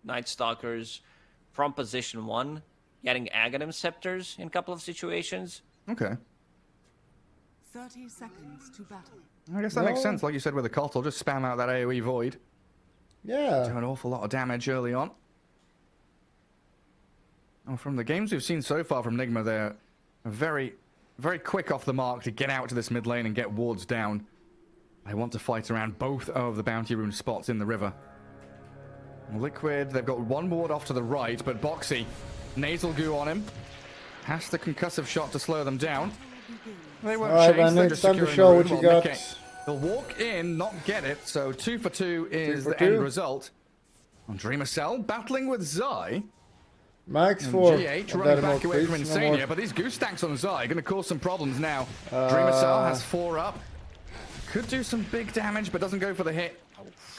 Night Stalkers from position 1, getting Aghanim Scepters in a couple of situations. Okay. 30 seconds to battle. I guess that makes sense, like you said with the Kotl. Just spam out that AoE Void. Yeah. Do an awful lot of damage early on. Oh, from the games we've seen so far from Nigma, they're very, very quick off the mark to get out to this mid lane and get wards down. They want to fight around both of the bounty rune spots in the river. Liquid, they've got one ward off to the right, but Boxy, nasal goo on him. Has the concussive shot to slow them down. They won't chase, man, they're it's just time to securing show the what rune you while got. Mickey, they'll walk in, not get it, so 2 for 2 is 2 for the 2. end result. On Dreamocel, battling with Zai. Max And 4. GH running back away from Insania, but these goose stacks on Zai are going to cause some problems now. Dreamocel has 4 up. Could do some big damage, but doesn't go for the hit.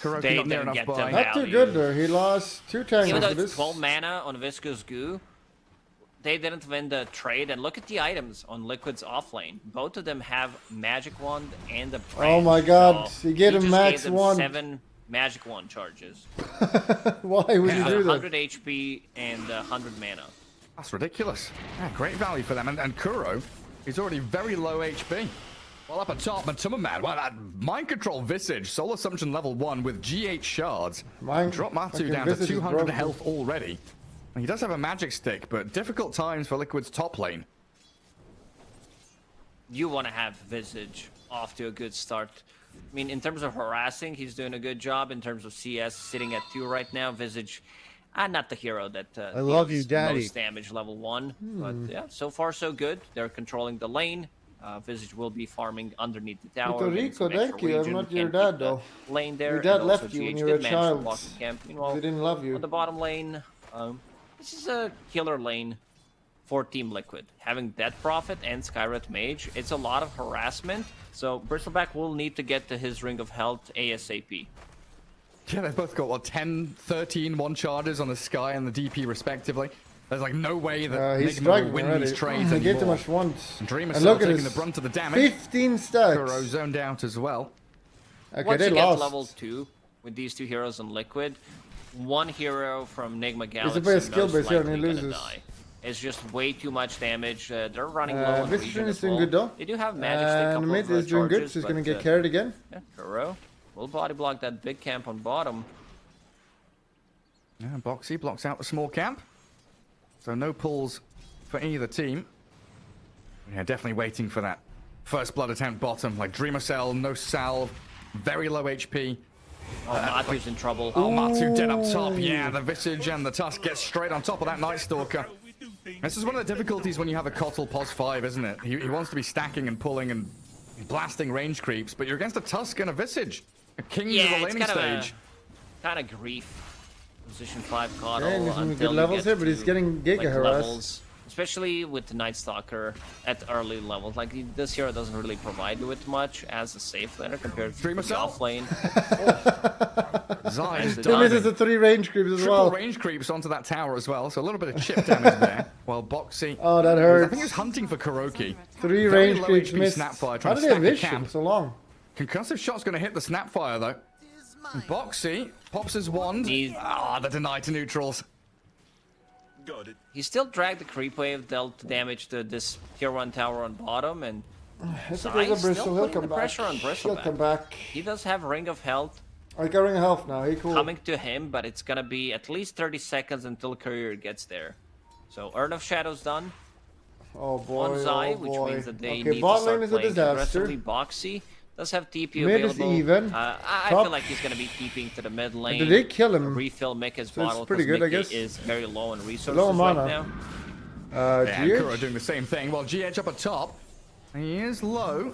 Kuroki They not near didn't enough get by. them Not too value. good there. He lost 2 tanks Even though for it's this. 12 mana on Viscous Goo, they didn't win the trade. And look at the items on Liquid's offlane. Both of them have Magic Wand and a branch. Oh my god, So he gave him just max them 1. 7 Magic Wand charges. Why would you do that? 100 HP and 100 mana. That's ridiculous. Yeah, great value for them. And Kuro, he's already very low HP. Well, up atop, Matumamad. Well, that Mind Control Visage, Soul Assumption level 1 with G8 shards. Drop Matu fucking down to Visage is 200 broken. health already. And he does have a magic stick, but difficult times for Liquid's top lane. You want to have Visage off to a good start. I mean, in terms of harassing, he's doing a good job. In terms of CS, sitting at 2 right now. Visage, not the hero that I love you, deals Daddy. most damage level 1. But yeah, so far so good. They're controlling the lane. Visage will be farming underneath the tower. Puerto getting some Rico, thank extra you. I'm regen. not We your can't dad, keep the though. Lane there. Your dad and left also you when GH you were a did manage to child. block the camp. Meanwhile, They didn't love you. on the bottom lane, this is a killer lane for Team Liquid. Having Death Prophet and Skyret Mage, it's a lot of harassment. So Bristleback will need to get to his Ring of Health ASAP. Yeah, they've both got, what, 10, 13 one charges on the Sky and the DP respectively. There's like no way that He's Nigma will struggling win already. these trades He gave too anymore. much once. Dreamer And still look at taking his the brunt of the damage. 15 stacks. Kuro zoned out as well. Okay, Once they you get lost. level 2 with these 2 heroes on Liquid, one hero from Nigma He's Galaxy a very skill most based hero and likely he gonna loses. die. It's just way too much damage. They're running low on Vision regen is as doing well. good though. They do have magic stick, And couple mid of is doing good, charges, so he's gonna but, get carried again. Yeah, Kuro will body block that big camp on bottom. Yeah, Boxy blocks out the small camp. So no pulls for either team. Yeah, definitely waiting for that first blood attempt bottom. Like Dreamocel, no salve, very low HP. Oh, Matu's in trouble. Oh, Matu dead up top. Yeah, the Visage and the Tusk get straight on top of that Night Stalker. This is one of the difficulties when you have a Kotl pos 5, isn't it? He wants to be stacking and pulling and blasting range creeps, but you're against a Tusk and a Visage. A Kings of the Yeah, it's laning kind stage. of kind of grief. Position 5 Kotl Yeah, he's in until good you levels get here, but he's to, getting giga like, harassed. levels, especially with the Night Stalker at early levels. Like this hero doesn't really provide you with much as a safe laner compared to the Dreamocel? off lane. Zai is He He misses diving. the 3 range creeps as Triple well. range creeps onto that tower as well, so a little bit of chip damage there. While Boxy, Oh, that I hurts. think he was hunting for Kuroki. 3 Very range low creeps HP missed. Snapfire How trying did to they have stack the vision camp. so long? Concussive shot's going to hit the Snapfire though. Boxy pops his wand. He's- The deny to neutrals. He still dragged the creep wave, dealt damage to this tier 1 tower on bottom, and It's Zai okay, is Bristol. still He'll putting come the back. pressure on He'll come Bristleback. back. He does have Ring of Health I got ring of health now. He cool. coming to him, but it's gonna be at least 30 seconds until Courier gets there. So Urn of Shadows done Oh boy. on Zai, oh which boy. means that they Okay, need to bot start lane is a playing disaster. aggressively. Boxy does have TP Mid is available. even. I Top. feel like he's gonna be TPing to the mid lane. Did they kill him? Refill Mika's So it's bottle pretty because good, I Mickey guess. is very low on resources Low right mana. now. Yeah, and Kuro GH? doing the same thing. While GH up at top, he is low.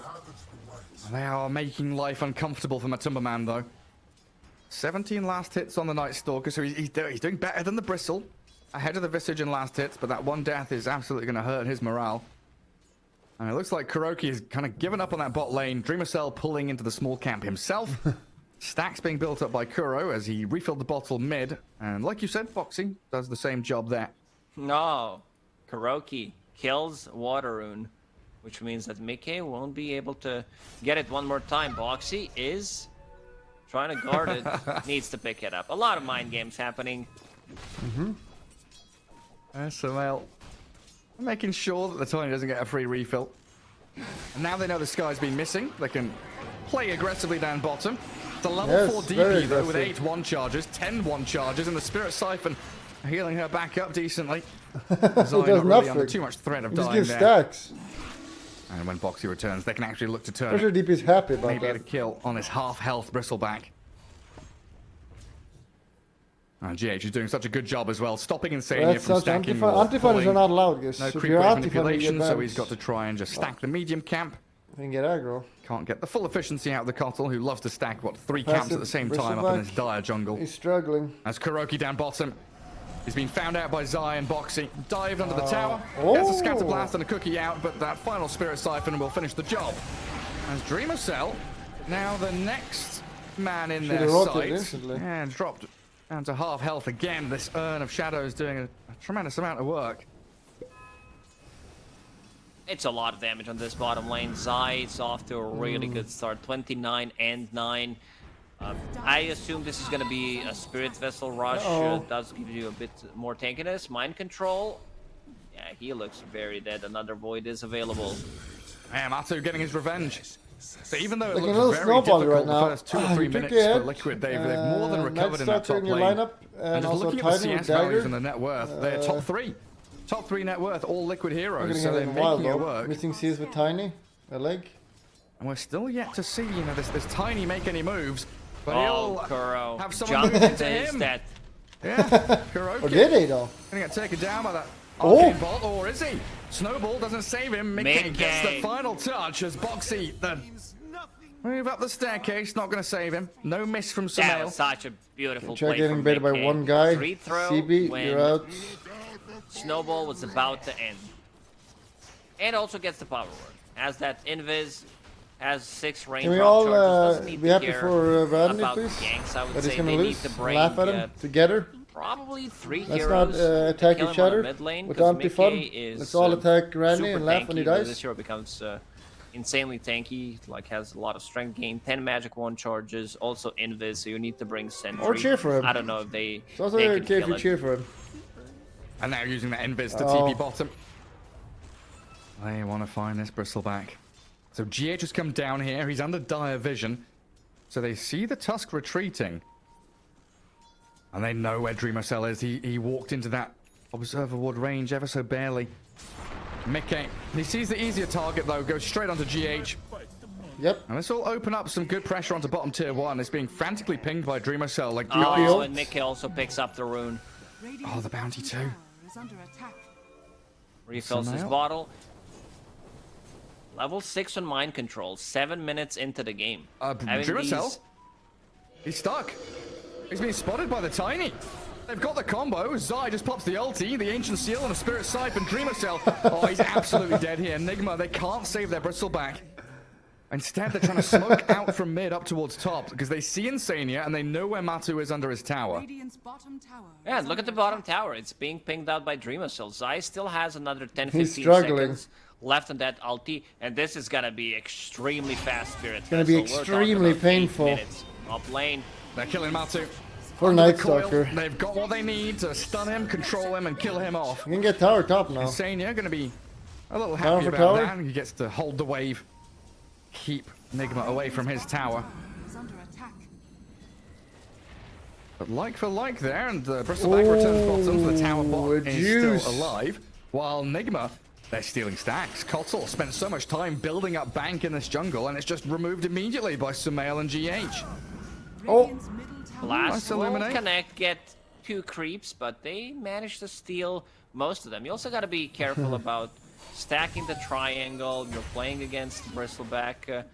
They are making life uncomfortable for Matumba Man though. 17 last hits on the Night Stalker, so he's doing better than the Bristle. Ahead of the Visage in last hits, but that one death is absolutely going to hurt his morale. And it looks like Kuroki has kind of given up on that bot lane. Dreamocel pulling into the small camp himself. Stacks being built up by Kuro as he refilled the bottle mid. And like you said, Foxy does the same job there. No, Kuroki kills Water Rune, which means that Mickey won't be able to get it one more time. Boxy is trying to guard it, needs to pick it up. A lot of mind games happening. SML making sure that the Tiny doesn't get a free refill. And now they know the Sky's been missing. They can play aggressively down bottom. The level 4 DP though with 8 1 charges, 10 1 charges, and the Spirit Siphon healing her back up decently. Zion not really under too much threat of dying give there. stacks. And when Boxy returns, they can actually look to turn Pressure it. DP's happy about Maybe that. get a kill on his half-health Bristleback. And GH is doing such a good job as well, stopping Insania That's from such stacking. anti-fighters are not allowed, guys. No If creep you're wave anti-fighter, you manipulation, get so banned. he's got to try and just stack the medium camp. You can get aggro. Can't get the full efficiency out of the Cottle, who loves to stack, what, 3 Passive camps at the same time up in Bristleback. this dire jungle. He's struggling. As Kuroki down bottom. He's been found out by Zai and Boxy. Dived under the tower. Oh. Gets a scatter blast and a cookie out, but that final Spirit Siphon will finish the job. As Dreamocel, now the next man in their Should've rotated sight. instantly. And dropped down to half health again. This Urn of Shadows doing a tremendous amount of work. It's a lot of damage on this bottom lane. Zai is off to a really good start. 29 and 9. I assume this is going to be a Spirit Vessel rush. Does give you a bit more tankiness. Mind Control. Yeah, he looks very dead. Another Void is available. And Matu getting his revenge. So even though it Like a looks little very snowball difficult right the now. first 2 or 3 You took minutes the for edge. Liquid, they've more than recovered in that Night top Stalker in lane. your lineup, and And just also looking at the Tiny with CS values Dagger. and the net worth, they're top 3. Top 3 net worth, all Liquid We're heroes, gonna so get they're in a while making it though. work. Missing CS with Tiny. A leg. And we're still yet to see, you know, this Tiny make any moves. But Oh, he'll Kuro. have someone Jump move into into his him. death. Yeah, Or Kuroki. did he though? Gonna get taken down by that Oh. arcane bolt, or is he? Snowball doesn't save him. Mickey gets the Mickey. final touch as Boxy, the move up the staircase, not gonna save him. No miss from That was Sumail. such a beautiful Try play getting from baited by Mickey. one guy. Free throw CB, when you're out. Snowball was about to end. And also gets the power word. As that Invis has 6 range Can we drop all charges. Doesn't need be to happy care for Rodney, about please? ganks. I would That he's say gonna they lose. need to bring Laugh at him together. probably 3 Let's heroes not to attack kill each him on the other mid lane, with 'cause anti-fun. Mickey is, Let's all attack Randy super and laugh when he tanky, but dies. This hero becomes insanely tanky, like has a lot of strength gain, 10 magic 1 charges, also Invis, so you need to bring Sentry. Or cheer for him. I don't know if they, It's also they okay can if kill you it. cheer for him. And now using that Invis to Oh. TP bottom. They want to find this Bristleback. So GH has come down here. He's under dire vision. So they see the Tusk retreating. And they know where Dreamocel is. He walked into that Observer Ward range ever so barely. Mickey, he sees the easier target though, goes straight onto GH. Yep. And this will open up some good pressure onto bottom tier 1. It's being frantically pinged by Dreamocel. Like, Oh, guys. and Mickey also picks up the rune. Oh, the bounty too. Tower is under attack. Refills his Sumail. bottle. Level 6 on mind control, 7 minutes into the game. Having Dreamocel? these- He's stuck. He's been spotted by the Tiny. They've got the combo. Zai just pops the ulti, the Ancient Seal, and a Spirit Siphon. Dreamocel. Oh, he's absolutely dead here. Nigma, they can't save their Bristleback. Instead, they're trying to smoke out from mid up towards top because they see Insania and they know where Matu is under his tower. Radiant's bottom tower. Yeah, is look at under the bottom attack. tower. It's being pinged out by Dreamocel. Zai still has another 10, He's 15 struggling. seconds left on that ulti, and this is gonna be extremely fast, Spirit. It's gonna be extremely painful. Up lane. They're killing Matu. For Under the Night coil, Stalker. They've got what they need to stun him, control him, and kill him off. You can get tower top now. Insania going to be a little Tower happy for about tower? that. He gets to hold the wave, keep Nigma away from his tower. Is under attack. But like for like there, and Bristleback returns bottom, so the tower bot Ooh, is juice. still alive. While Nigma, they're stealing stacks. Kotl spent so much time building up bank in this jungle, and it's just removed immediately by Sumail and GH. Oh. Radiant's middle tower. Blast Nice will eliminate. connect, get 2 creeps, but they managed to steal most of them. You also gotta be careful about stacking the triangle. You're playing against Bristleback.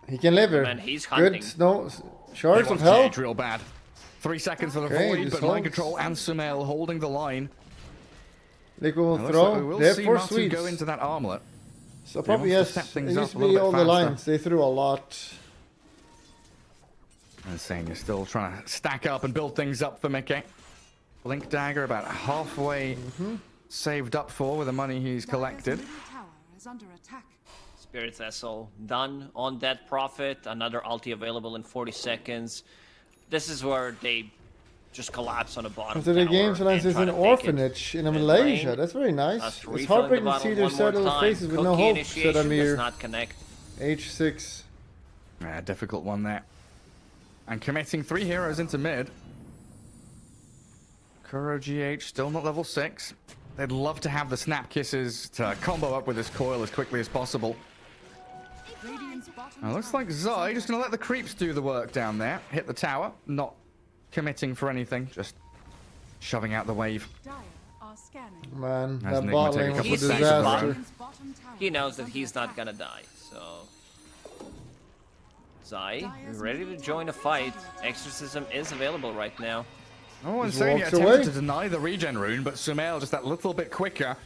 He can live here. Man, he's hunting. Good snow They shards want of hell. GH real bad. 3 seconds for the Okay, void, this but Mind holds. Control and Sumail holding the line. Liquid will It looks like we throw. will They have see 4 Matu sweeps. go into that armlet. So probably wants to yes. step things It up used to a little be bit all the faster. lines. They threw a lot. And saying you're still trying to stack up and build things up for Mickey. Blink Dagger about halfway saved up for with the money he's Dire's collected. middle tower is under attack. Spirit Vessel done on that Prophet. Another ulti available in 40 seconds. this is where they just collapse on the bottom. After the tower game, Solans and is try an to take it. orphanage in Mid Malaysia. lane. That's very nice. Us It's refilling heartbreaking the to see bottle their one more settled time. faces with no Cookie hope, initiation said does Amir. not connect. H6. Yeah, difficult one there. And committing 3 heroes into mid. Kuro GH still not level 6. They'd love to have the snap kisses to combo up with this coil as quickly as possible. Radiant's bottom Now, looks tower like is Zai under just going to let the creeps do the work down there. Hit the tower, not committing for anything, just shoving out the wave. Dire are scanning. Man, As that Nigma bot take a lane was couple a of steps disaster. back. Radiant's bottom tower He knows is that under he's not attack. gonna die, so... Zai, ready to join a fight. Exorcism is available right now. Oh, Just Insania walks attempted away. to deny the regen rune, but Sumail just that little bit quicker.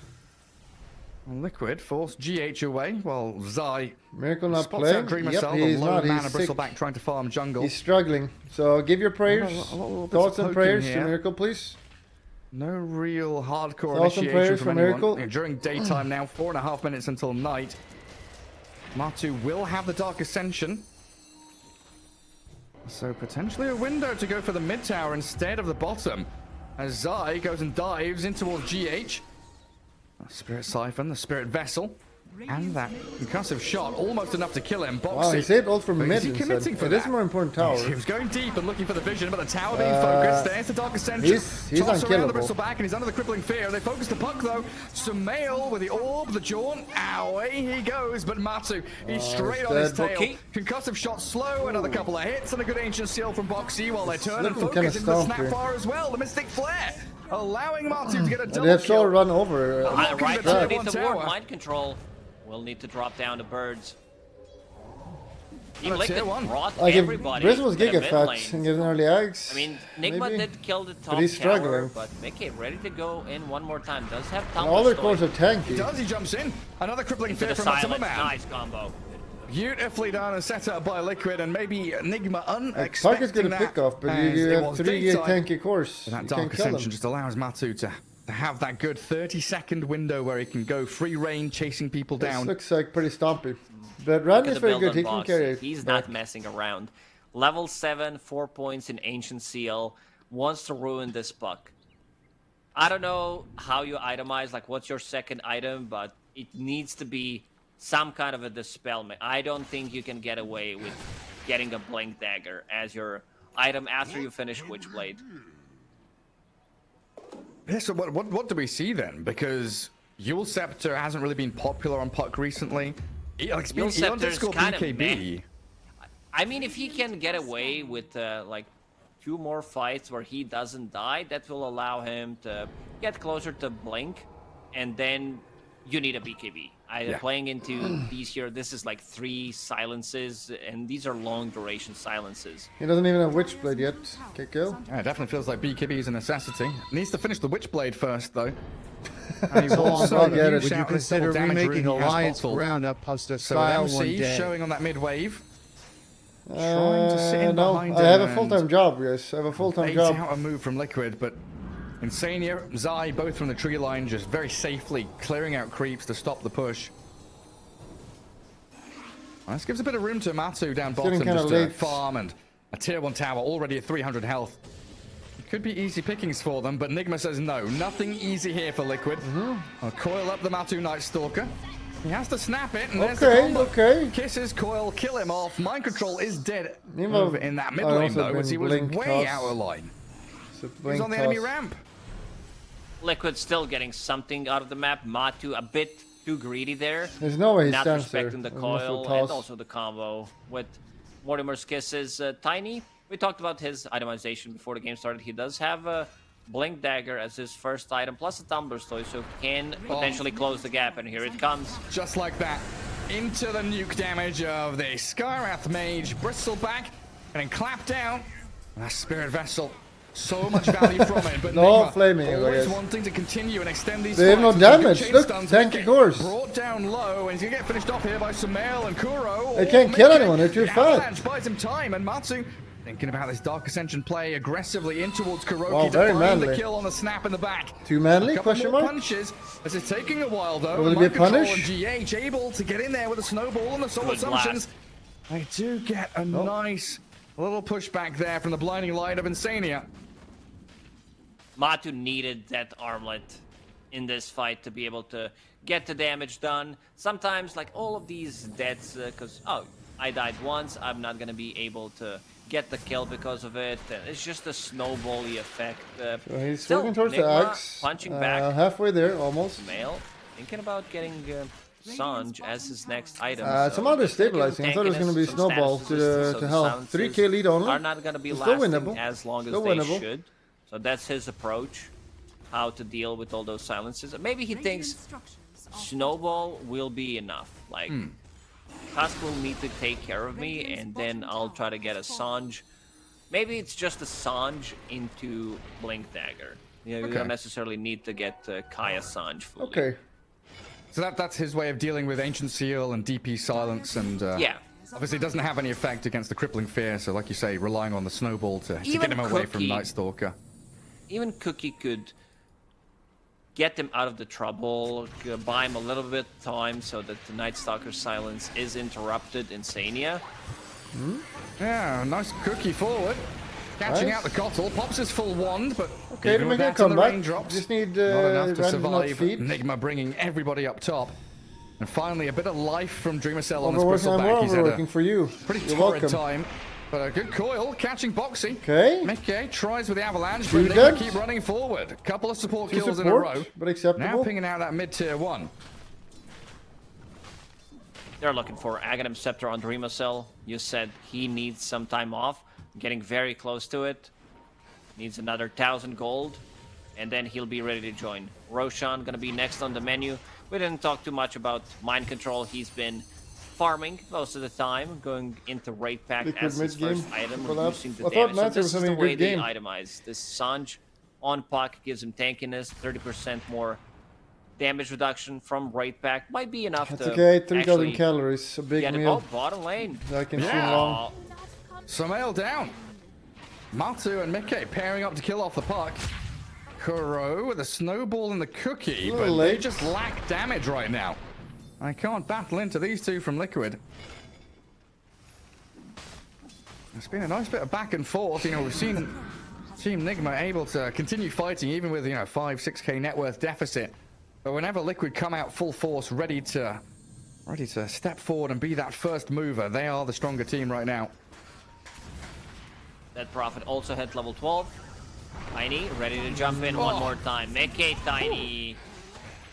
Liquid forced GH away, while Zai Miracle not spots playing. out Dreamocel, Yep, the he's low not. mana He's sick. Bristleback trying to farm jungle. He's struggling. So give your prayers, A little bit thoughts of and poking prayers to here. Miracle, please. No real hardcore Thoughts and initiation prayers from for anyone. Miracle. Yeah, during daytime now, 4.5 minutes until night. Matu will have the Dark Ascension. So potentially a window to go for the mid tower instead of the bottom. As Zai goes and dives in towards GH. Spirit Siphon, the Spirit Vessel. And that concussive shot, almost enough to kill him. Boxy. Wow, he saved ult from But mid is he instead. committing for It is that? more important tower. He was going deep and looking for the vision, but the tower being focused. There's the Dark Ascension. He's Toss around the unkillable. Bristleback, and he's under the crippling fear. They focus the puck, though. Sumail with the orb, the jaunt. Away he goes, but Matu, he's straight he's on his dead. tail. Okay. Concussive shot slow, another couple of hits, and a good ancient seal from Boxy while they turn and looking focus kinda into the stumpy. Snapfire as well. The Mystic Flare, allowing Matu to get a And double they have kill. so run over. Looking Right at the tier underneath one the ward, tower. mind control. We'll need to drop down the birds. On a Liquid tier one. brought Like if everybody Briz was to the Giga mid Fat lane. and get an early eggs. I mean, Nigma maybe. did kill the top he's tower, struggling. but Mickey ready to go in one more time. Does have And all their Tumblestoy cores are tanky. Does he jumps in? Another crippling into fear the from silence. Matumba Man. Nice combo. Beautifully done and set up by Liquid, and maybe Nigma Target's unexpecting gonna that. pick off, but as you it have was 3 daytime. tanky cores. That You Dark can't kill Ascension them. just allows Matu to have that good 30-second window where he can go free reign, chasing people This down. looks like pretty stompy. But Look Randy at is the very build good. on He can Boxy. carry it. He's back. not messing around. Level 7, 4 points in Ancient Seal. Wants to ruin this puck. I don't know how you itemize, like what's your second item, but it needs to be some kind of a dispel. I don't think you can get away with getting a Blink Dagger as your item after you finish Witchblade. Yeah, so what do we see then? Because Yule Scepter hasn't really been popular on puck recently. Like, it's been Yule Scepter's Discord kind of BKB. I mean, if he can get away with like 2 more fights where he doesn't die, that will allow him to get closer to Blink, and then you need a BKB. Yeah. Playing into these here, this is like 3 silences, and these are long duration silences. He doesn't even have Witchblade yet. Okay, kill. Yeah, it definitely feels like BKB is a necessity. Needs to finish the Witchblade first, though. So also I get used it. out Would you his consider double damage remaking rune he has Alliance bottled. Roundup Poster So style with one MC day? showing on that mid wave. Trying to sit in No, behind I have a him full-time and job, guys. I have a full-time bait job. out a move from Liquid, but Insania, Zai, both from the tree line, just very safely clearing out creeps to stop the push. Well, this gives a bit of room to Matu down bottom getting kinda just to late. farm, and a tier 1 tower already at 300 health. It could be easy pickings for them, but Nigma says no, nothing easy here for Liquid. I'll coil up the Matu Night Stalker. He has to snap it, and there's the Okay, combo. okay. Kisses, coil, kill him off. Mind control is dead Nemo- over in that mid I lane, also though, as he was blink way toss. out of line. It's a He's blink on the enemy toss. ramp. Liquid still getting something out of the map. Matu a bit too greedy there. There's no way he Not stands there. respecting the unless we coil, toss. and also the combo with Mortimer's Kisses. Tiny, we talked about his itemization before the game started. He does have a Blink Dagger as his first item, plus a Tumblestoy, so he can potentially close the gap, and here it comes. Just like that. Into the nuke damage of the Skywrath Mage. Bristleback getting clapped down. And that Spirit Vessel. So much value from it, but No Nigma flaming, I always guess. wanting to continue and extend these They have no fights. Some good damage. chain Look, stuns. tanky Mickey cores. Brought down low, and he's gonna get finished off here by Sumail and Kuro. They Oh, can't kill Mickey. anyone, they're too The fat. Avalanche buys him time, and Matsu thinking about this Dark Ascension play aggressively in towards Kuroki Wow, to very find the manly. kill on the snap in the back. Too manly? A couple Question more mark? punches as it's taking a while though. Will it be a Mind control punish? and GH able to get in there with a snowball and the soul Good assumptions. They do get a nice A little pushback there from the blinding light of Insania. Matu needed that armlet in this fight to be able to get the damage done. Sometimes, like all of these deaths, because, oh, I died once, I'm not going to be able to get the kill because of it. It's just a snowbally effect. So he's Still, working towards the Nigma axe. punching back. Halfway there, almost. Male, thinking about getting Sanj as his next item. Some other stabilizing. I thought it was going to be some snowball status to resistance, to so health. the 3k lead are only. not going to be It's still lasting winnable. as long as Still they winnable. should. So that's his approach, how to deal with all those silences. Maybe he Radiant thinks structures are Snowball will be enough. Like, Tusk will need to take care of me, and then I'll try to get a Sanj. Maybe it's just a Sanj into Blink Dagger. You Okay. don't necessarily need to get Kaya Sanj fully. Okay. So that's his way of dealing with Ancient Seal and DP Silence, and Yeah. obviously it doesn't have any effect against the Crippling Fear, so like you say, relying on the Snowball to Even get him away from Cookie- Night Stalker. Even Cookie could get him out of the trouble, buy him a little bit of time so that the Night Stalker's silence is interrupted in Sania. Yeah, nice Cookie forward. Catching Nice. out the Kotl, pops his full wand, but Okay, to even with make a that and the comeback. raindrops, Just need not enough to Random not survive. feed. Nigma bringing everybody up top. And finally, a bit of life from Dreamocel on his Overworking, I'm bristleback. He's had overworking a for you. pretty You're torrid welcome. time. But a good coil, catching Boxy. Okay. Mickey tries with the avalanche, Two but dead. Nigma keep running forward. A couple of support Two kills in a support, row. but Now acceptable. pinging out that mid-tier 1. They're looking for Aghanim Scepter on Dreamocel. You said he needs some time off. Getting very close to it. Needs another 1,000 gold. And then he'll be ready to join. Roshan gonna be next on the menu. We didn't talk too much about mind control. He's been farming most of the time, going into raid pack Liquid as his mid-game first item, collapse. reducing the I thought damage. So Matter this was is the having a way good they game. itemize. This Sanj on puck gives him tankiness, 30% more damage reduction from raid pack. Might be enough That's to okay, 3,000 actually calories. A big get it. meal. Oh, bottom lane. I can see Yeah. long. Oh, Samael down. Matu and Mickey pairing up to kill off the puck. Kuro with a snowball and the cookie, A but little they late. just lack damage right now. I can't battle into these two from Liquid. It's been a nice bit of back and forth. You know, we've seen Team Nigma able to continue fighting even with, 5-6k net worth deficit. But whenever Liquid come out full force, ready to step forward and be that first mover, they are the stronger team right now. that Prophet also hit level 12. Tiny, ready to jump in one more time. Mickey Tiny.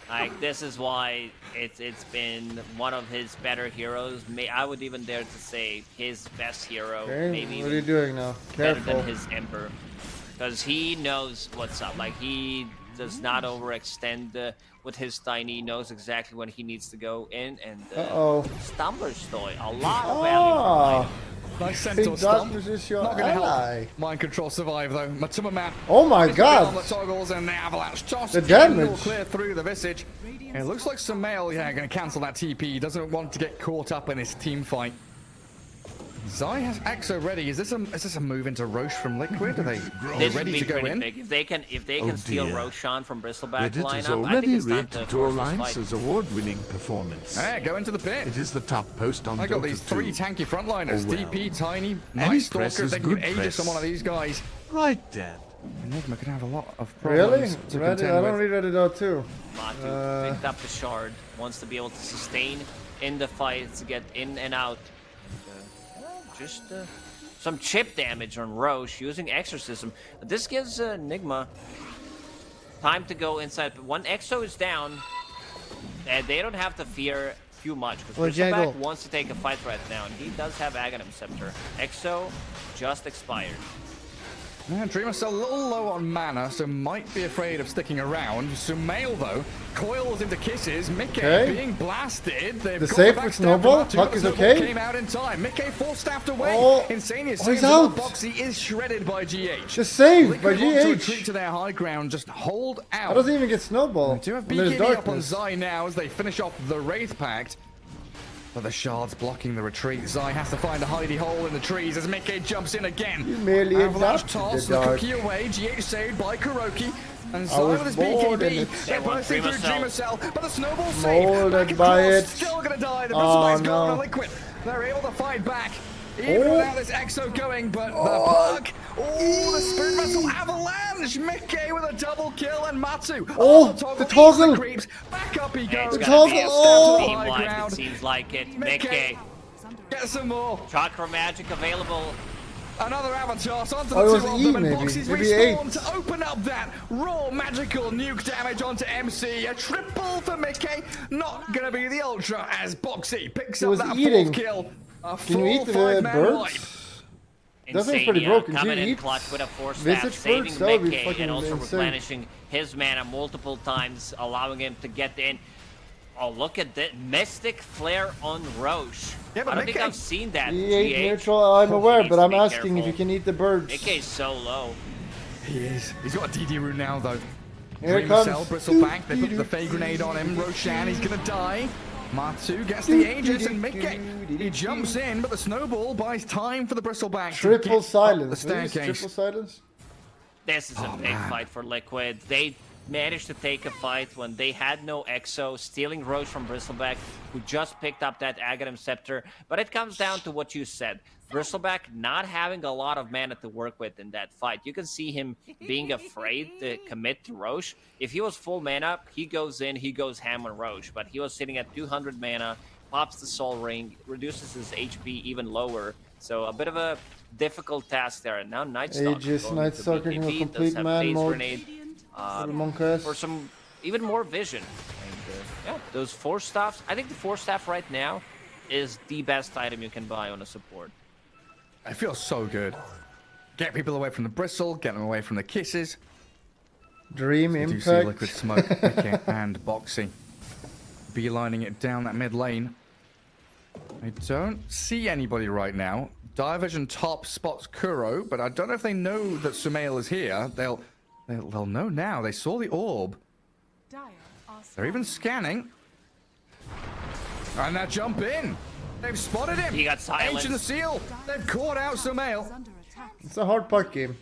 Like, this is why it's been one of his better heroes. I would even dare to say his best hero. Okay, Maybe what are you even doing now? better Careful. than his Emperor. Because he knows what's up. Like, he does not overextend with his Tiny. He knows exactly when he needs to go in. And Uh-oh. Stumbler's toy. A lot of value from Ah, item. Nice Big centaur stomp. Darkness is your Not gonna ally. help Mind Control survive though. Matuma Man. Oh my The god! toggles and the avalanche toss. The damage. All clear through the visage. And it looks like Samael, going to cancel that TP. He doesn't want to get caught up in his team fight. Zai has Exo ready. Is this a move into Roche from Liquid? Are they This would ready be to go pretty in? big. If they can Oh steal dear. Roshan from Bristleback Reddit is lineup, I think already it's time rated to to force this fight. Alliance's award-winning performance. Hey, go into the pit. It is the top post on I got Dota these three 2. tanky frontliners. Oh, well. DP, Tiny, Any Night press Stalker. is They can good get Aegis press. on one of these guys. Right, Dad. Enigma can have a lot of Really? problems to Ready? contend I don't with. read Reddit out too. Matu picked up the shard, wants to be able to sustain in the fight, to get in and out. Just some chip damage on Roche using Exorcism. This gives Nigma time to go inside. But one Exo is down, and they don't have to fear too much. Well, Because Bristleback Jaggle. wants to take a fight right now, and he does have Aghanim Scepter. Exo just expired. Yeah, Dreamocel a little low on mana, so might be afraid of sticking around. Sumail, though, coils into kisses. Mickey Okay. being blasted. They've The got save the with backstab Snowball? from Matu, Puck but is Snowball okay? Came out in time. Mickey full staffed away. Oh. Insane is Oh, he's out. Boxy is shredded by GH. Just save by Liquid want to GH. retreat to their high ground. Just hold out. How does he even get snowball? They do have when there's BKB up on darkness? Zai now as they finish off the Wraith Pact. But the shards blocking the retreat. Zai has to find a hidey hole in the trees as Mickey jumps in again. You merely Avalanche adopted toss, the the dark. cookie away, GH saved by Kuroki. And I Zai was with his bored in BKB. it. They're They want bursting through Dreamocel. Dreamocel, but the snowball save. Molded Back by across, it. Still gonna die. The Oh, Bristleback's gone no. on Liquid. They're able to fight back. Even without this Exo going, but the bug. Oh, the Spirit Vessel Avalanche. Mickey with a double kill, and Matsu. Oh, the toggle. Creeps. Back up he goes. It's toggle. gonna be a Oh. team High life, ground. it seems like it. Mickey. Mickey. Get some more. Chakra magic available. Another avatar, so onto Oh, it the was two of E them, and maybe. Boxy's Maybe respawn 8. to open up that raw magical nuke damage onto MC. A triple for Mickey. Not gonna be the ultra as Boxy picks up was that eating. fourth kill. A Can you eat the 4-5-man wipe. birds? That thing's pretty Insania broken. coming Can you in eat clutch with a force Visage staff, birds? saving That would be Mickey fucking and also insane. replenishing his mana multiple times, allowing him to get in. Oh, look at that. Mystic Flare on Roche. Yeah, but I don't think Mickey- I've seen that. He ate GH. neutral, I'm aware, Needs but to I'm be asking if careful. you can eat the birds. Mickey's so low. He is. He's got a DD rune now, though. Here it Dreamocel, comes. Bristleback, they put the Fey Grenade on him. Roshan, he's gonna die. Matsu gets the Aegis, and Mickey, he jumps in, but the Snowball buys time for the Bristleback. to Triple get up silence. The What is staircase. triple silence? This is a big man. fight for Liquid. They managed to take a fight when they had no Exo, stealing Roche from Bristleback, who just picked up that Aghanim Scepter. But it comes down to what you said. Bristleback not having a lot of mana to work with in that fight. You can see him being afraid to commit to Roche. If he was full mana, he goes in, he goes ham on Roche. But he was sitting at 200 mana, pops the Soul Ring, reduces his HP even lower. So a bit of a difficult task there. And now Nightstalker Aegis, going into Nightstalker can go BKB, complete does have man Phase mode. Grenade, Little monk ass. for some even more vision. And yeah, those Force Staffs. I think the Force Staff right now is the best item you can buy on a support. It feels so good. Get people away from the bristle, get them away from the kisses. Dream You do see impact. Liquid Smoke, Mickey, and Boxy beelining it down that mid lane. I don't see anybody right now. Diversion top spots Kuro, but I don't know if they know that Sumail is here. They'll know now. They saw the orb. Dire are They're even scanning. And now jump in. They've spotted him. He got silenced. Ancient Seal. They've caught out Sumail. under attack. It's a hard puck game.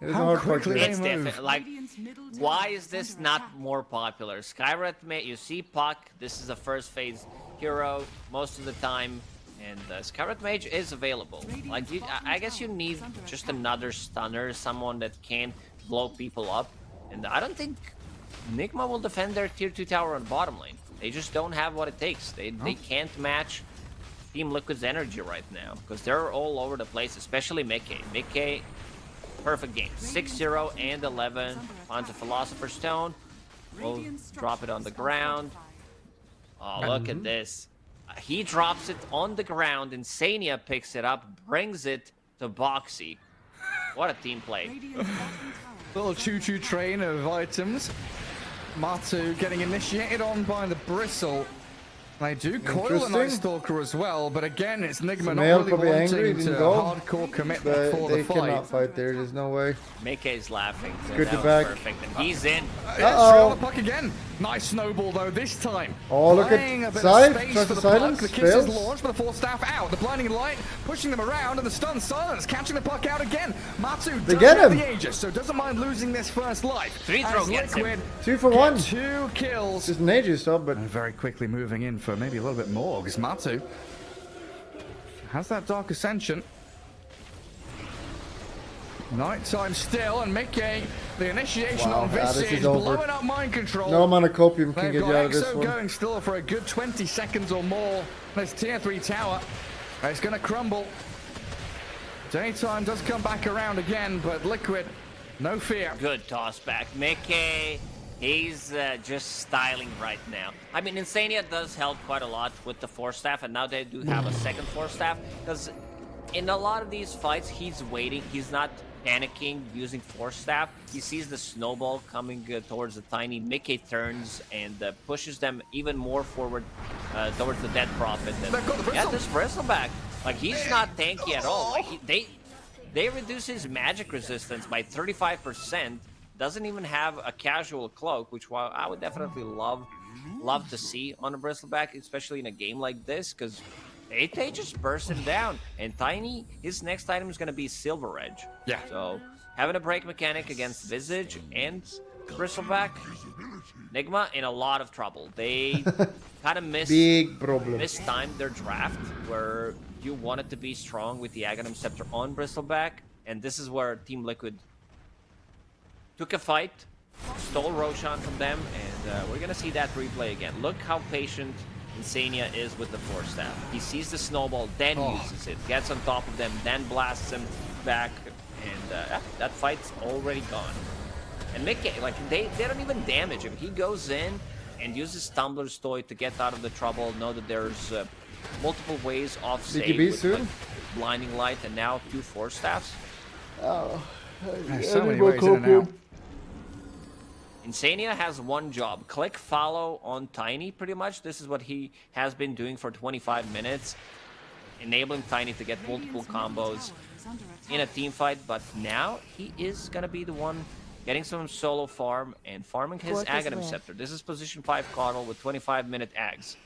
It is How a hard puck quickly game. It's they move. different. Like, Radiant's middle tower why is is this under not attack. more popular? Skyrim, you see Puck. This is a first phase hero most of the time. And Scarlet Mage is available. Like, I guess you need just another stunner, someone that can blow people up. And I don't think Nigma will defend their tier 2 tower on bottom lane. They just don't have what it takes. They can't match Team Liquid's energy right now because they're all over the place, especially Mickey. Mickey, perfect game. 6-0 and 11. Finds a Philosopher's Stone. We'll drop it on the ground. Oh, look at this. He drops it on the ground, and Sania picks it up, brings it to Boxy. What a team play. Radiant's bottom tower. Little choo-choo train of items. Matu getting initiated on by the Bristle. They do coil the Night Interesting. Stalker as well, but again, it's Nigma not Sumail really probably wanting angry, to didn't go. hardcore commitment But for they the fight. cannot fight there. There's no way. Mickey's laughing. So Good that to was back. perfect. And he's in. Yeah, Uh-oh. straight on the puck again. Nice snowball though this time. Oh, look at Playing a bit Scythe, of space tries for to the puck. silence, The kiss is fails. launched, but the force staff out. The blinding light pushing them around, and the stun silence catching the puck out again. Matsu They does get have him. the Aegis, so doesn't mind losing this first life. Three throw As gets him. Liquid 2 for get 1. 2 kills. Just an Aegis stop, but And very quickly moving in for maybe a little bit more, because Matsu has that Dark Ascension. Nighttime still, and Mickey, the initiation Wow, on yeah, this Visage, is over. blowing up mind control. no amount of copium can They've get got you out of this Exo one. going still for a good 20 seconds or more. This tier 3 tower, it's going to crumble. Daytime does come back around again, but Liquid, no fear. Good toss back. Mickey, he's just styling right now. I mean, Insania does help quite a lot with the Force Staff, and now they do have a second Force Staff, because in a lot of these fights, he's waiting. He's not panicking using Force Staff. He sees the snowball coming towards the tiny. Mickey turns and pushes them even more forward towards the Dead Prophet. And They've got the yeah, Bristle. this Bristleback, like, he's not tanky at all. Like, they reduce his magic resistance by 35%. Doesn't even have a casual cloak, which I would definitely love to see on a Bristleback, especially in a game like this, because they just burst him down. And Tiny, his next item is going to be Silver Edge. Yeah. So having a break mechanic against Visage and Bristleback, Nigma in a lot of trouble. They kind of Big problem. mistimed their draft, where you wanted to be strong with the Aghanim Scepter on Bristleback, and this is where Team Liquid took a fight, stole Roshan from them, and we're gonna see that replay again. Look how patient Insania is with the Force Staff. He sees the snowball, then uses it, gets on top of them, then blasts them back, and that fight's already gone. And Mickey, like, they don't even damage him. He goes in and uses Tumbler's Toy to get out of the trouble, know that there's multiple ways off save BKB with soon? like, Blinding Light and now 2 Force Staffs. Oh, There's so many ways in and out. Insania has one job. Click follow on Tiny, pretty much. This is what he has been doing for 25 minutes. Enabling Tiny to get multiple combos in a team fight. But now he is going to be the one getting some solo farm and farming his Aghanim Scepter. This is position 5 Coddle with 25-minute Ags.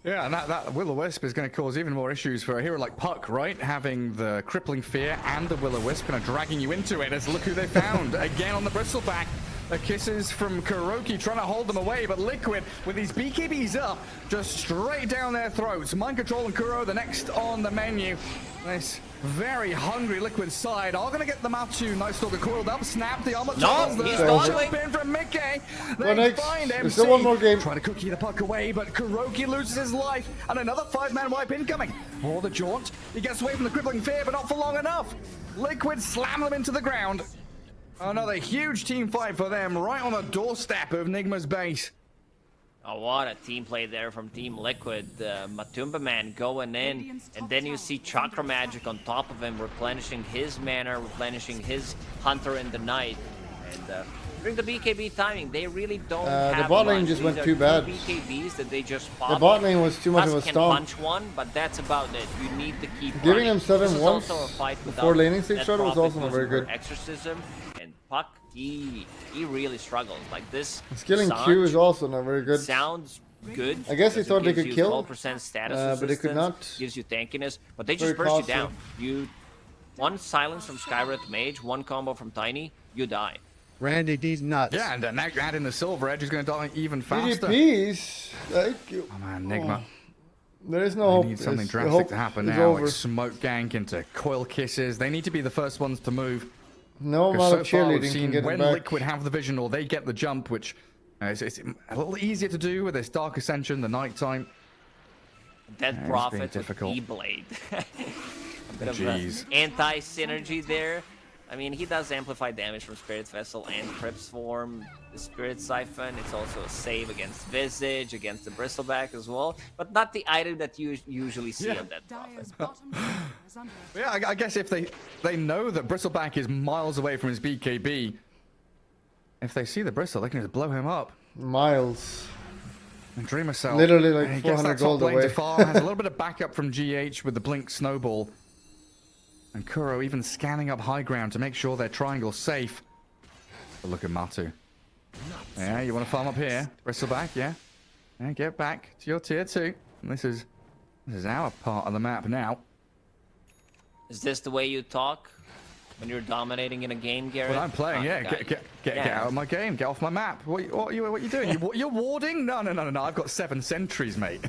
Yeah, and that Will-O-Wisp is going to cause even more issues for a hero like Puck, right? Having the Crippling Fear and the Will-O-Wisp kind of dragging you into it. As look who they found. Again on the Bristleback. The kisses from Kuroki trying to hold them away, but Liquid with these BKBs up, just straight down their throats. Mind Control and Kuro the next on the menu. This very hungry Liquid side are going to get the Matu. Night Stalker coiled up, snap the armor. No, he's jump in from Mickey. They find MC. There's still one more game. Trying to cookie the Puck away, but Kuroki loses his life, and another 5-man wipe incoming. For the jaunt, he gets away from the Crippling Fear, but not for long enough. Liquid slam them into the ground. Another huge team fight for them, right on the doorstep of Nigma's base. Oh, what a team play there from Team Liquid. Matumba Man going in, and then you see Chakra Magic on top of him, replenishing his mana, replenishing his Hunter in the night. And during the BKB timing, they really don't have the bot lane much. just These went are too bad. BKBs that they just The pop. bot lane was too much of a Tusk can stomp. punch one, but that's about it. You need to keep Giving running. him 7 This is once also a fight before without laning stage Net shot was Profit also not very using her good. Exorcism, and Puck, he really struggles. Like this. Skilling Sanj Q is also not very good. sounds good. I guess they because it thought they gives could you kill, 12% status but they could resistance, not. gives you tankiness, but they just Very burst you costly. down. You one silence from Skywrath Mage, one combo from Tiny, you die. Randy D's nuts. Yeah, and now adding the Silver Edge is going to die even faster. PvPs, thank you. Oh man, Nigma. There is no They hope. need something The drastic hope to happen is now, over. like smoke gank into coil kisses. They need to be the first ones to move. No Because amount so of far we've cheerleading can seen get when it back. Liquid have the vision or they get the jump, which it's a little easier to do with this Dark Ascension, the nighttime. Dead it's Prophet been with difficult. E-Blade. A bit of Jeez. anti-synergy there. I mean, he does amplify damage from Spirit's Vessel and Crypt's Form. The Spirit Siphon, it's also a save against Visage, against the Bristleback as well, but not the item that you usually see on that Prophet. Dire's bottom tower is under attack. Yeah, I guess if they know that Bristleback is miles away from his BKB, if they see the Bristle, they can just blow him up. Miles. And Dreamocel, Literally like he gets 400 that top gold lane away. to farm, has a little bit of backup from GH with the Blink Snowball. And Kuro even scanning up high ground to make sure their triangle's safe. But look at Matu. Yeah, you want to farm up here? Bristleback, yeah? Yeah, get back to your tier 2. And this is our part of the map now. Is this the way you talk when you're dominating in a game, Garrett? When I'm playing, yeah, get out of my game, get off my map. What are you doing? You're warding? No, I've got 7 sentries, mate.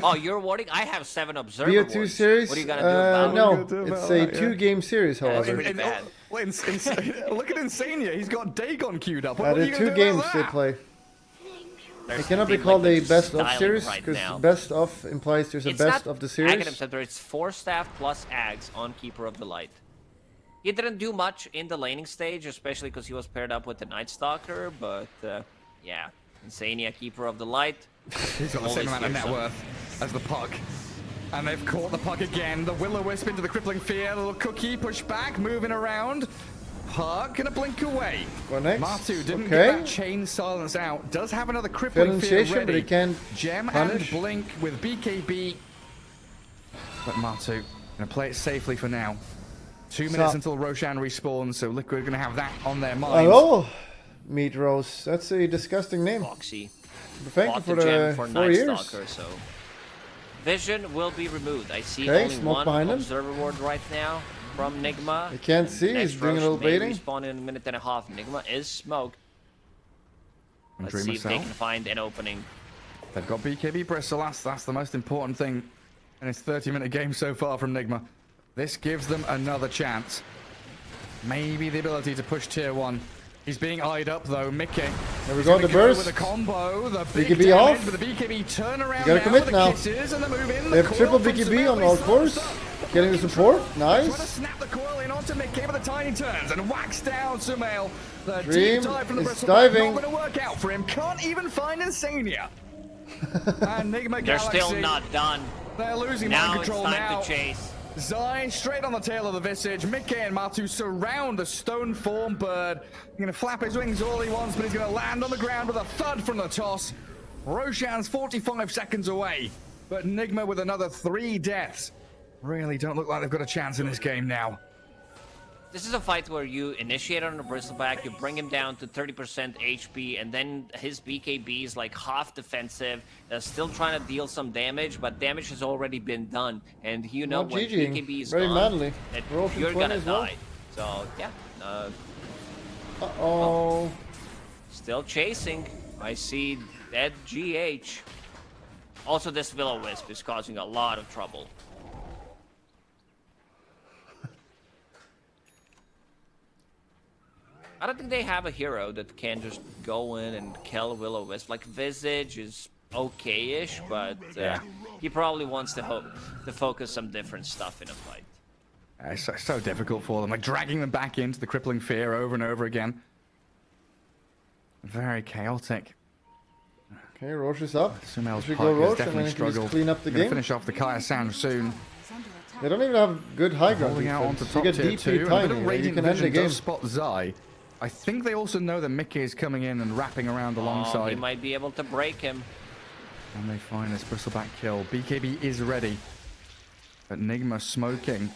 Oh, you're warding? I have 7 observer BO2 wards. series? What are you gonna do about it? What are you No, gonna do it's about a that, yeah? 2-game series, however. pretty bad. Look at Insania. He's got Dagon queued up. What are The you gonna 2 do about games they that? play. There's It cannot be Team called a Liquid best of styling series, right because now. best of implies there's a It's best not of the Aghanim series. Scepter, it's 4 staff plus Ags on Keeper of the Light. He didn't do much in the laning stage, especially because he was paired up with the Night Stalker, but yeah, Insania, Keeper of the Light. He's got the same Always amount of net fearsome. worth as the Puck. And they've caught the Puck again. The Will-O-Wisp into the Crippling Fear. The little cookie push back, moving around. Puck gonna blink away. Go next. Matu didn't Okay. get that chain silence out. Does have another Crippling Fear Initiation, ready. but he can't Gem punish. and Blink with BKB. But Matu gonna play it safely for now. 2 minutes So- until Roshan respawns, so Liquid are gonna have that on their minds. Hello, Meat Rose. That's a disgusting name. Foxy. But thank you Bought for the gem the for 4 Night years. Stalker, so Vision will be removed. I see Okay, only smoke one behind him. observer ward right now from Nigma. I can't see. Next He's doing a Rosh little may baiting. respawn in a minute and a half. Nigma is smoked. And Let's see if they Dreamocel. can find an opening. They've got BKB Bristle. That's the most important thing. in his 30-minute game so far from Nigma. This gives them another chance. Maybe the ability to push tier 1. He's being eyed up though. Mickey. There we go, the burst. With a combo, the big BKB damage, off. but the BKB turn around. You gotta commit the now. Kisses and the move in. They have triple BKB on all fours. Getting the support. Trying to Nice. snap the coil in onto Mickey with the tiny turns and whacks down Sumail. The Dream deep dive from the is Bristleback diving. not going to work out for him. Can't even find Insania. And Nigma They're Galaxy, still not done. they're losing Now mind it's control time now. to chase. Zai straight on the tail of the Visage. Mickey and Matu surround the stone form bird. He's going to flap his wings all he wants, but he's going to land on the ground with a thud from the toss. Roshan's 45 seconds away, but Nigma with another 3 deaths. Really don't look like they've got a chance in this game now. This is a fight where you initiate on the Bristleback, you bring him down to 30% HP, and then his BKB is like half defensive, still trying to deal some damage, but damage has already been done. And you know Not when GGing. BKB is Very gone, manly. that Roshan you're 20 gonna as well. die. So yeah, Uh-oh. still chasing. I see dead GH. Also, this Will-O-Wisp is causing a lot of trouble. I don't think they have a hero that can just go in and kill Will-O-Wisp. Like, Visage is okay-ish, but he probably wants to focus some different stuff in a fight. It's so difficult for them, like dragging them back into the crippling fear over and over again. Very chaotic. Okay, Roche is up. Sumail's Should puck go has Roche, and definitely then he can just struggled. clean up the Gonna game. finish off the Kaya Sound soon. Is under attack. They don't even have good high ground Holding out defense. onto You top get tier 2. DP And a bit timing, of and you Radiant can end the Vision game. does spot Zai. I think they also know that Mickey is coming in and wrapping around He alongside. might be able to break him. And they find this Bristleback kill. BKB is ready. But Nigma smoking.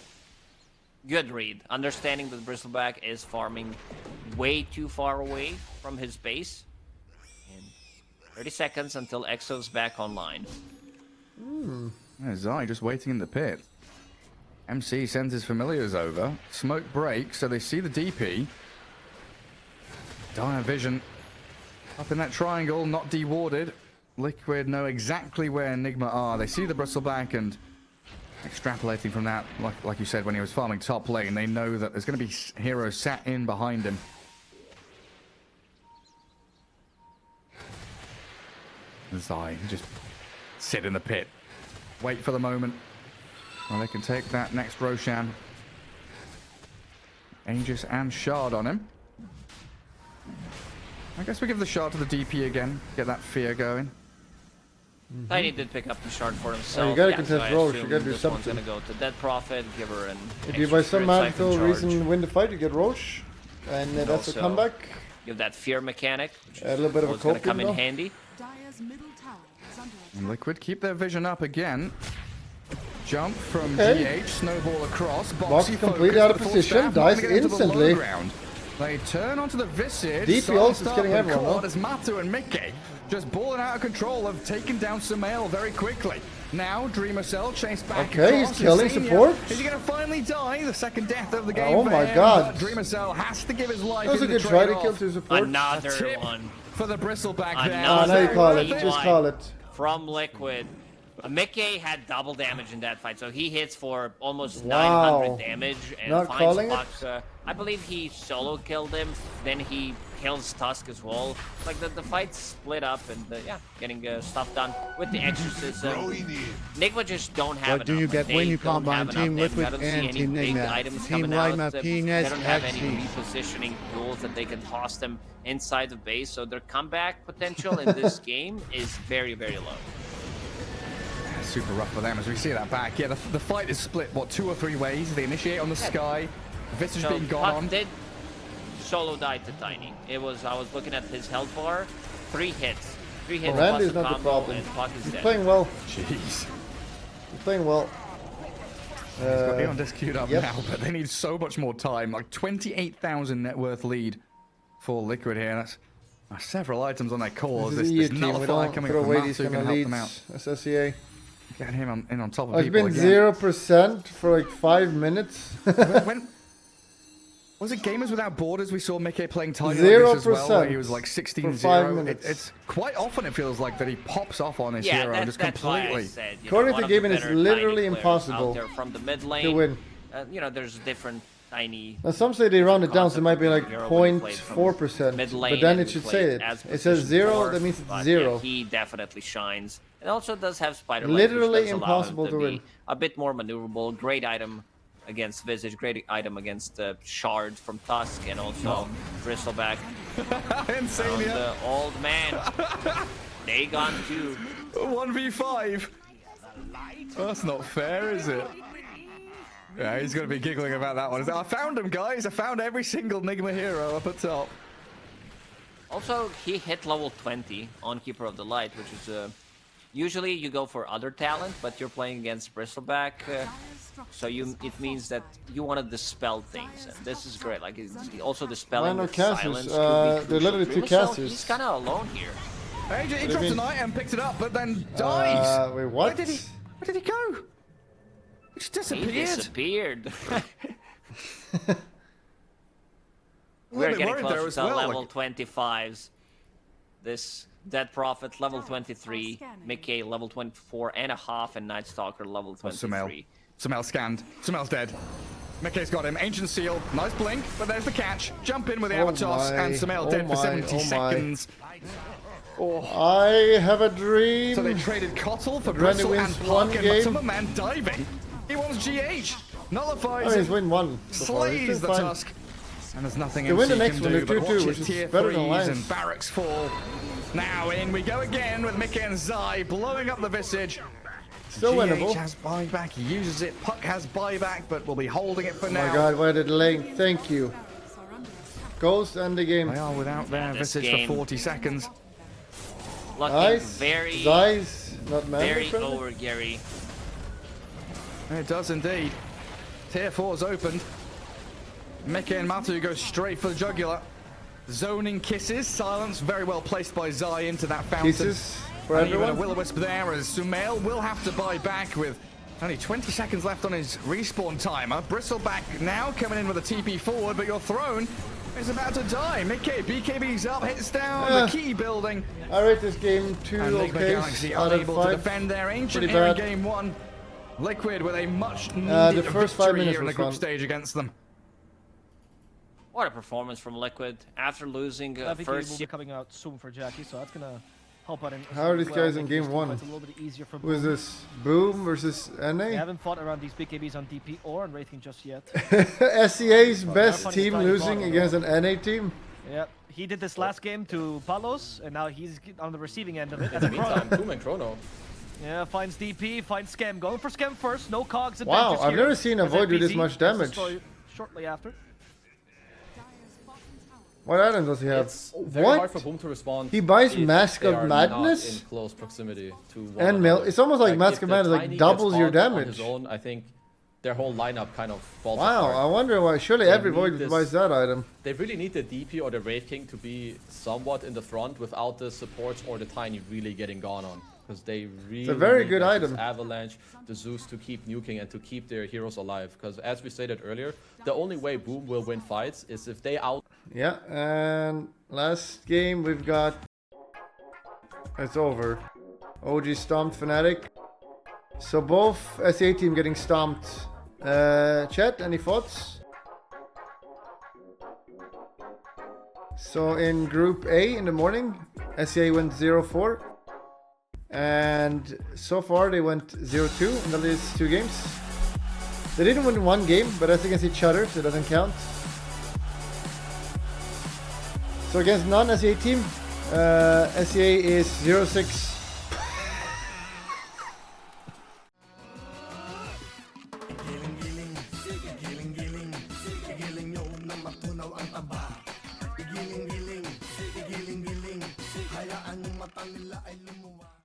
Good read. Understanding that Bristleback is farming way too far away from his base. And 30 seconds until Exo's back online. There's Zai just waiting in the pit. MC sends his familiars over. Smoke breaks, so they see the DP. Dire Vision up in that triangle, not dewarded. Liquid know exactly where Nigma are. They see the Bristleback and extrapolating from that, like you said, when he was farming top lane, they know that there's going to be heroes sat in behind him. Zai just sit in the pit. Wait for the moment. Well, they can take that next Roshan. Aegis and Shard on him. I guess we give the Shard to the DP again. Get that fear going. Tiny did pick up the shard for himself. Oh, you gotta yeah, contest so I Roche, you assume gotta do this something. one's gonna go to Dead Prophet, give her an If you extra by some Spirit Siphon magical charge. reason win the fight, you get Roche. And that's a also comeback. Give that fear mechanic, which A little bit of a is gonna come copium, in though. handy. Dire's middle tower is under attack. And Liquid keep their vision up again. Jump from Okay. GH, snowball across. Boxy Boxy completely focus out of with the full position, staff, dies not gonna get into the low instantly. ground. They turn onto the Visage. DP Silent also is start getting from everyone, Cord though. as Matu and Mickey just balling out of control, have taken down Sumail very quickly. Now Dreamocel chased back Okay, across. he's killing Insania. support. Is he going to finally die? The second death of the game Oh for my him, God. but Dreamocel has to give his life That was a in the good try to trade-off. kill two support. Another Tip one for the Bristleback there. Another Oh, now you call it. Rewind. Just call it. from Liquid. Mickey had double damage in that fight, so he hits for almost Wow. 900 damage and Not finds calling it? Puck. I believe he solo killed him, then he kills Tusk as well. Like the fight's split up and yeah, getting stuff done with the exorcism. Nigma just don't have What do enough. you Like, get they when you don't combine have Team enough damage. Liquid I don't see and any Team big Nigma? items Team coming out. Nigma, They Penis, don't have any XG. repositioning tools that they can toss them inside the base, so their comeback potential in this game is very, very low. Super rough for them as we see that back. Yeah, the fight is split, what, 2 or 3 ways. They initiate on the sky. Visage So being gone Puck on. did solo die to Tiny. I was looking at his health bar, 3 hits. 3 hits Randy plus is a not the combo, problem. and Puck is He's dead. playing well. Jeez. He's playing well. He's got Leon Disc queued up yep. now, but they need so much more time. Like 28,000 net worth lead for Liquid here. That's several items on their cores. This is There's the EU team. We Nullify don't coming throw from away Matu these who kind can of help them leads. out. SSEA. Get him in on top of Oh, it's people been again. 0% for like 5 minutes. when Was it Gamers Without Borders? We saw Mickey playing Tiny like this as well, where he was like 0% for 5 minutes. It's quite often it feels like that he pops off on his Yeah, hero and just that's why I completely. said, According one to of the Gaben, it's better literally tiny players impossible out there from the mid lane. to win. You know, there's different tiny. Now some say they round it down, so it might be like Hero when he played from 0.4%. mid But lane then and it should played say it. as It says position 0, four, that means but it's 0. Yeah, he definitely shines. It also does have Spider Literally impossible to win. A bit more maneuverable. Great item against Visage. Great item against Shard from Tusk, and also Bristleback. Insane, The old man. Dagon 2. 1v5. That's not fair, is it? Yeah, he's going to be giggling about that one. I found him, guys. I found every single Nigma hero up at top. Also, he hit level 20 on Keeper of the Light, which is usually you go for other talent, but you're playing against Bristleback, so it means that you want to dispel things, and this is great. Like also dispelling Why no with casters? silence. Could be They're literally crucial. 2 Dreamocel, casters. He's kind of alone here. AJ, he dropped an item, picked it up, but then dies. Wait, what? Where did he go? He just disappeared. He disappeared. I'm a We're bit getting worried close there to as well, level like- 25s. This Dead Prophet level 23, Mickey level 24.5, and Night Stalker level 23. Sumail scanned. Sumail's dead. Mickey's got him. Ancient Seal. Nice blink, but there's the catch. Jump in with the Avatos, and Sumail dead for 70 seconds. I have a dream. So they traded Kotl for Randy Bristle and wins one Puck, and game. Matumba Man diving. He wants GH. Nullifies Oh, he's it. win 1. so far. He's Slays the doing fine. Tusk. And there's nothing They win the MC next can one, do, they're but 2-2, watch which his is tier better than 3s Alliance. and Barracks fall. Now in we go again with Mickey and Zai blowing up the Visage. Still GH winnable. has buyback, he uses it. Puck has buyback, but will be holding it for Oh now. my god, why the lane? Thank you. Ghost and the game. They are without their This Visage game. for 40 seconds. Looking Nice. very, Zeiss, not man. very over Gary. It does indeed. Tier 4's opened. Mickey and Matu go straight for the jugular. Zoning kisses, silence very well placed by Zai into that fountain. Kisses for And even a everyone. will-o-wisp there as Sumail will have to buy back with only 20 seconds left on his respawn timer. Bristleback now coming in with a TP forward, but your throne is about to die. Mickey, BKB's up, hits down, the key building. I rate this game 2 And Nigma okay Galaxy out of unable to 5. defend their ancient Pretty air in bad. game 1. Liquid with a much needed the first 5 victory minutes here in the was group fun. stage against them. What a performance from Liquid after losing I think first. he will be coming out soon for Jackie, so that's gonna help out. How are these guys in make this game 1? teamfights A little bit easier for Who is Boom. this? Boom versus They NA? haven't fought around these big KBs on DP or on Wraithing just yet. SEA's best Funny team style losing bottom. against an NA team? Yeah, he did this last game to Palos, and now he's on the receiving end of it. In the meantime, Boom and Chrono. Yeah, finds DP, finds Scam. Going for Scam first, no cogs Wow, advantage I've here. never seen a As Void do this NPC much gets damage. destroyed shortly after. What item does he have? It's very hard for What? Boom to respond. He buys if Mask they of are not Madness? in close proximity to one And another. it's almost like Mask if of the Madness, like, Tiny doubles gets your hard on damage. his own, I think their whole lineup kind of falls Wow, apart. I wonder why. Surely They every need Void this- buys that item. They really need the DP or the Wraith King to be somewhat in the front without the supports or the Tiny really getting gone on. Because they really very need good like, this item. Avalanche, the Zeus to keep nuking and to keep their heroes alive. Because as we stated earlier, the only way Boom will win fights is if they out. Yeah, and last game we've got. It's over. OG stomped Fnatic. So both SA team getting stomped. Chat, any thoughts? So in Group A in the morning, SA went 0-4. And so far they went 0-2 in the last 2 games. They didn't win 1 game, but that's against each other, so it doesn't count. So against non-SEA team, SEA is 0-6